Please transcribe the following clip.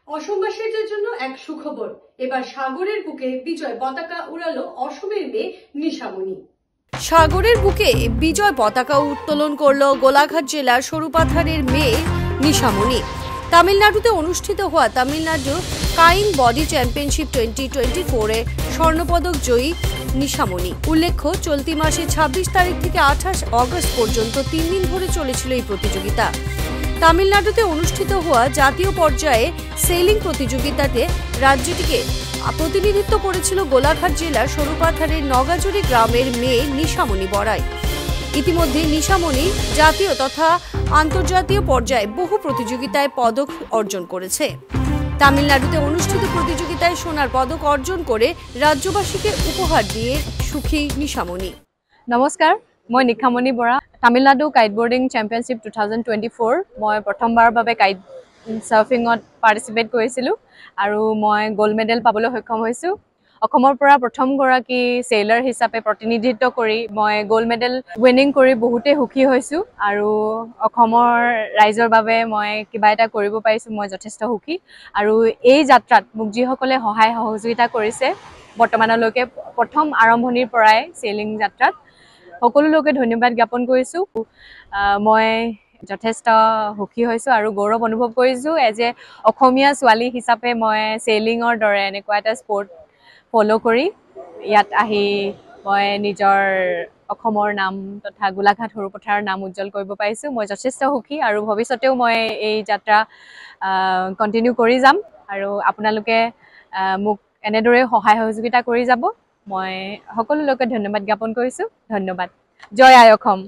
অসমবাসীদের জন্য এক সুখবর, এবার সাগরের বুকে বিজয় পতাকা উড়ালো অসমের মেয়ে নিশামণি। সাগরের বুকে বিজয় পতাকা উত্তোলন করলো গোলাঘাট জেলার সরুপাথারের মেয়ে নিশামণি। তামিলনাড়ুতে অনুষ্ঠিত হওয়া তামিলনাড়ু কাইং বডি চ্যাম্পিয়নশিপ 2024-এ স্বর্ণপদক জয়ী নিশামণি। উল্লেখ্য, চলতি মাসে 26 তারিখ থেকে 28 অগস্ট পর্যন্ত 3 দিন ধরে চলেছিল এই প্রতিযোগিতা। তামিলনাড়ুতে অনুষ্ঠিত হওয়া জাতীয় পর্যায়ে সেলিং প্রতিযোগিতাতে রাজ্যটিকে প্রতিনিধিত্ব করেছিল গোলাঘাট জেলার সরুপাথারের নগাজুরি গ্রামের মেয়ে নিশামণি বড়াই। ইতিমধ্যে নিশামণি জাতীয় তথা আন্তর্জাতীয় পর্যায়ে বহু প্রতিযোগিতায় পদক অর্জন করেছে। তামিলনাড়ুতে অনুষ্ঠিত প্রতিযোগিতায় সোনার পদক অর্জন করে রাজ্যবাসীকে উপহার দিয়ে সুখী নিশামণি। নমস্কাৰ, মই Nishamoni Bora. Tamil Nadu kite boarding championship 2024 মই প্ৰথমবাৰৰ বাবে কাইট সাৰ্ফিঙত পাৰ্টিচিপেট কৰিছিলোঁ আৰু মই গ'ল্ড মেডেল পাবলৈ সক্ষম হৈছোঁ। অসমৰ পৰা প্ৰথমগৰাকী চেইলাৰ হিচাপে প্ৰতিনিধিত্ব কৰি মই গ'ল্ড মেডেল উইনিং কৰি বহুতেই সুখী হৈছোঁ আৰু অসমৰ ৰাইজৰ বাবে মই কিবা এটা কৰিব পাৰিছোঁ, মই যথেষ্ট সুখী। আৰু এই যাত্ৰাত মোক যিসকলে সহায় সহযোগিতা কৰিছে বৰ্তমানলৈকে প্ৰথম আৰম্ভণিৰ পৰাই চেইলিং যাত্ৰাত সকলো লোকে ধন্যবাদ জ্ঞাপন কৰিছোঁ। মই যথেষ্ট সুখী হৈছোঁ আৰু গৌৰৱ অনুভৱ কৰিছোঁ এজ এ অসমীয়া ছোৱালী হিচাপে মই চেইলিঙৰ দৰে এনেকুৱা এটা স্পৰ্ট ফ'ল' কৰি ইয়াত আহি মই নিজৰ অসমৰ নাম তথা গোলাঘাট সৰুপথাৰৰ নাম উজ্জ্বল কৰিব পাৰিছোঁ। মই যথেষ্ট সুখী আৰু ভৱিষ্যতেও মই এই যাত্ৰা কণ্টিনিউ কৰি যাম আৰু আপোনালোকে মোক এনেদৰে সহায় সহযোগিতা কৰি যাব। মই সকলো লোকে ধন্যবাদ জ্ঞাপন কৰিছোঁ। ধন্যবাদ। জয় আই অসম।